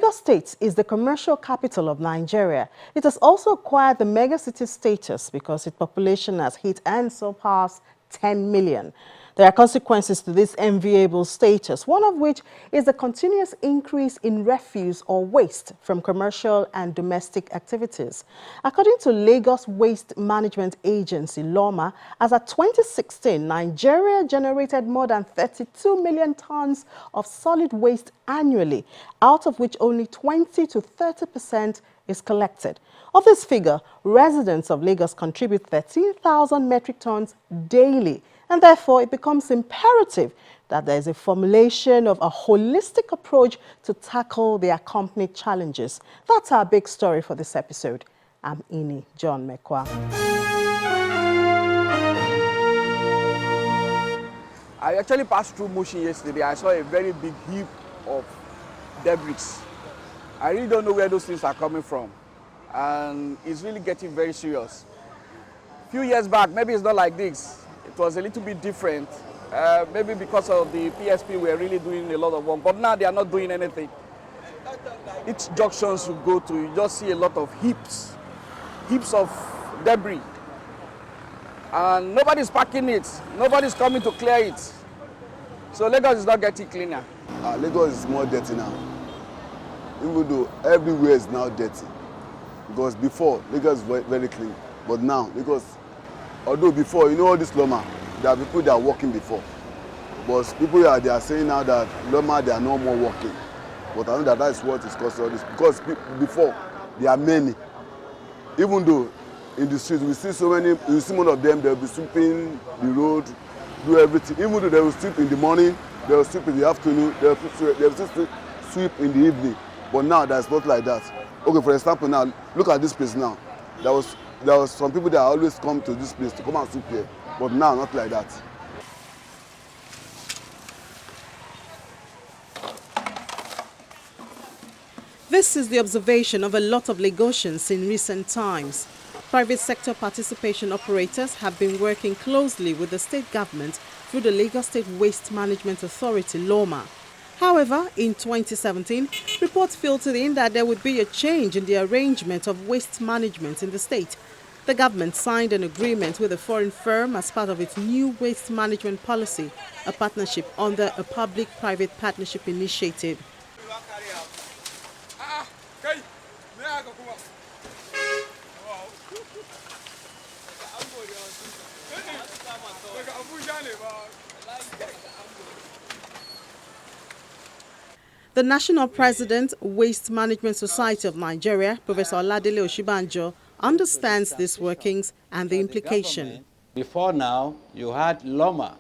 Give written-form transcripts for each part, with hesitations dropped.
Lagos State is the commercial capital of Nigeria. It has also acquired the megacity status because its population has hit and surpassed 10 million. There are consequences to this enviable status, one of which is the continuous increase in refuse or waste from commercial and domestic activities. According to Lagos Waste Management Agency, LOMA, as of 2016, Nigeria generated more than 32 million tons of solid waste annually, out of which only 20 to 30% is collected. Of this figure, residents of Lagos contribute 13,000 metric tons daily, and therefore it becomes imperative that there is a formulation of a holistic approach to tackle the accompanied challenges. That's our big story for this episode. I'm Ini John Mekwa. I actually passed through Mushin yesterday. I saw a very big heap of debris. I really don't know where those things are coming from. And it's really getting very serious. A few years back, maybe it's not like this. It was a little bit different. Maybe because of the PSP, we're really doing a lot of work. But now they are not doing anything. Each junctions you go to, you just see a lot of heaps of debris. And nobody's packing it. Nobody's coming to clear it. So Lagos is not getting cleaner. Lagos is more dirty now. Even though everywhere is now dirty. Because before, Lagos was very clean. But now, Lagos, although before, you know all this Loma, there are people that are working before. But people they are saying now that Loma, they are no more working. But I know that is what is causing all this. Because before, there are many. Even though in the streets, we see so many, you see one of them, they'll be sweeping the road, do everything. Even though they will sweep in the morning, they will sweep in the afternoon, they will sweep in the evening. But now, that's not like that. Okay, for example, now, look at this place now. There was some people that always come to this place to come and sweep here. But now, not like that. This is the observation of a lot of Lagosians in recent times. Private sector participation operators have been working closely with the state government through the Lagos State Waste Management Authority, LOMA. However, in 2017, reports filtered in that there would be a change in the arrangement of waste management in the state. The government signed an agreement with a foreign firm as part of its new waste management policy, a partnership under a public-private partnership initiative. The National President, Waste Management Society of Nigeria, Professor Oladele Oshibanjo, understands these workings and the implication. Before now, you had LOMA,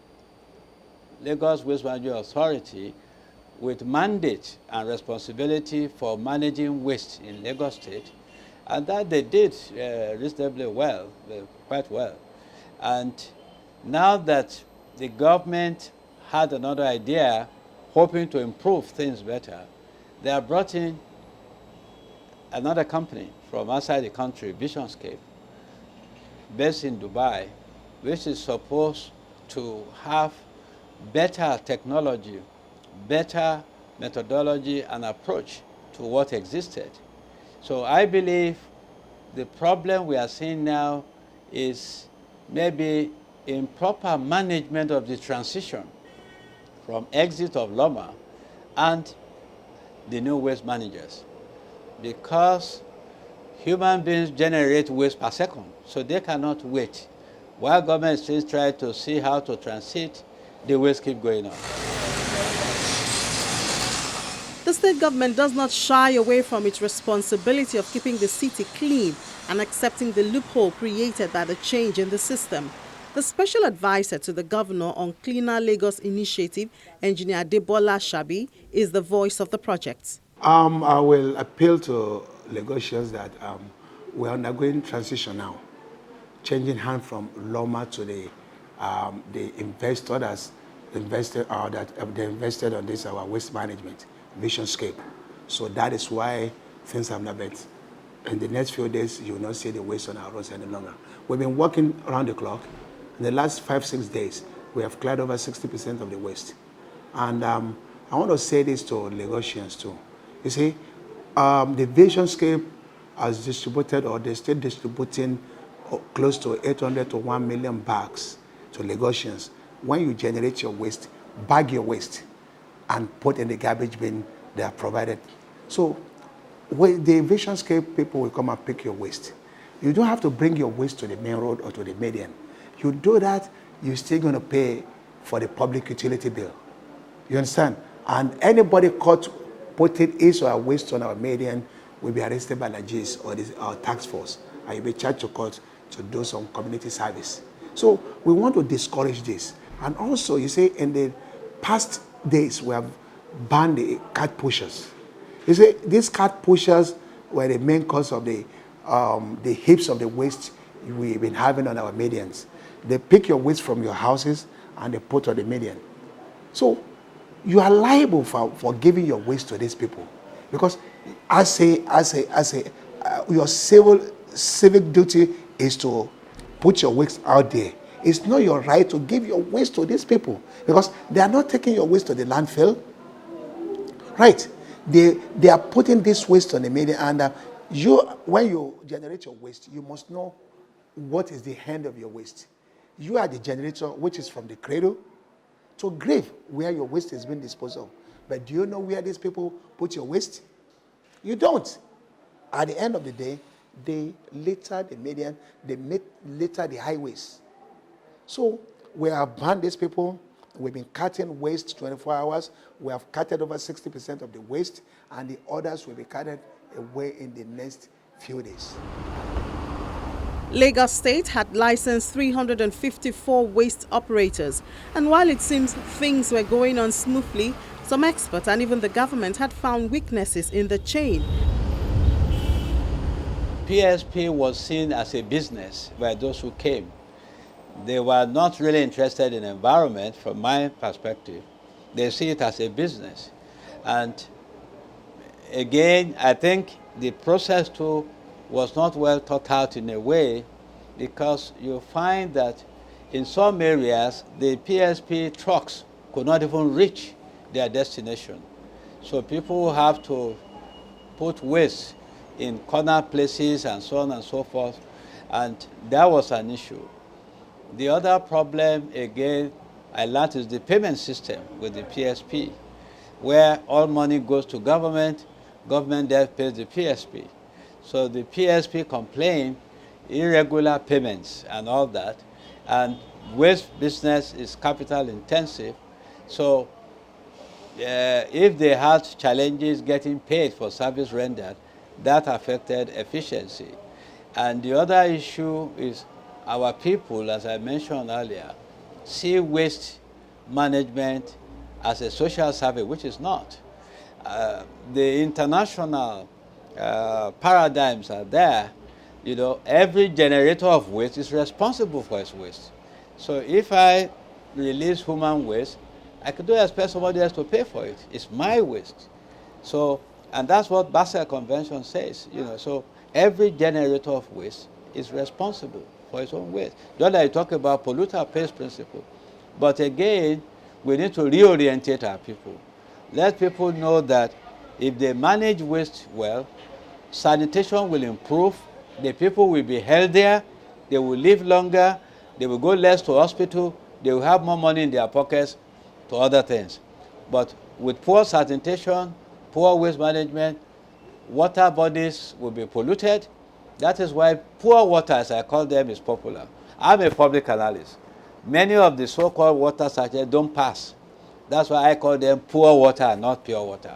Lagos Waste Management Authority, with mandate and responsibility for managing waste in Lagos State, and that they did reasonably well, quite well. And now that the government had another idea, hoping to improve things better, they have brought in another company from outside the country, Visionscape, based in Dubai, which is supposed to have better technology, better methodology and approach to what existed. So I believe the problem we are seeing now is maybe improper management of the transition from exit of LOMA and the new waste managers, because human beings generate waste per second, so they cannot wait. While government states try to see how to transit, the waste keep going on. The state government does not shy away from its responsibility of keeping the city clean and accepting the loophole created by the change in the system. The special advisor to the governor on Cleaner Lagos initiative, Engineer Debola Shabi, is the voice of the project. I will appeal to Lagosians that we are undergoing transition now, changing hand from LOMA to the investor that invested on this our waste management, Visionscape. So that is why things have not been. In the next few days, you will not see the waste on our roads any longer. We've been working around the clock. In the last 5-6 days, we have cleared over 60% of the waste. And I want to say this to Lagosians too. You see, The Visionscape has distributed, or they're still distributing, close to 800 to 1 million bags to Lagosians. When you generate your waste, bag your waste and put in the garbage bin they are provided. So when the Visionscape people will come and pick your waste. You don't have to bring your waste to the main road or to the median. You do that, you're still going to pay for the public utility bill. You understand? And anybody caught putting his or her waste on our median will be arrested by Nigis or our tax force, and you'll be charged to court to do some community service. So we want to discourage this. And also, you see, in the past days, we have banned the cart pushers. You see, these cart pushers were the main cause of the heaps of the waste we've been having on our medians. They pick your waste from your houses and they put on the median. So you are liable for giving your waste to these people, because your civic duty is to put your waste out there. It's not your right to give your waste to these people, because they are not taking your waste to the landfill, right? They are putting this waste on the median, and when you generate your waste, you must know what is the end of your waste. You are the generator, which is from the cradle to grave, where your waste is being disposed of. But do you know where these people put your waste? You don't. At the end of the day, they litter the median, they litter the highways. So we have banned these people. We've been cutting waste 24 hours. We have cutted over 60% of the waste, and the others will be cutted away in the next few days. Lagos State had licensed 354 waste operators, and while it seems things were going on smoothly, some experts and even the government had found weaknesses in the chain. PSP was seen as a business by those who came. They were not really interested in environment from my perspective. They see it as a business. And again, I think the process too was not well thought out in a way, because you find that in some areas the PSP trucks could not even reach their destination. So people have to put waste in corner places and so on and so forth, and that was an issue. The other problem, again, I learned is the payment system with the PSP, where all money goes to government, government then pays the PSP. So the PSP complained irregular payments and all that, and waste business is capital intensive. So if they had challenges getting paid for service rendered, that affected efficiency. And the other issue is our people, as I mentioned earlier, see waste management as a social service, which is not. The international paradigms are there. You know, every generator of waste is responsible for its waste. So if I release human waste, I could do expect somebody else to pay for it. It's my waste. So, and that's what Basel Convention says. You know, so every generator of waste is responsible for its own waste. Don't I talk about polluter pays principle? But again, we need to reorientate our people. Let people know that if they manage waste well, sanitation will improve, the people will be healthier, they will live longer, they will go less to hospital, they will have more money in their pockets to other things. But with poor sanitation, poor waste management, water bodies will be polluted. That is why poor water, as I call them, is popular. I'm a public analyst. Many of the so-called water sachets don't pass. That's why I call them poor water, not pure water.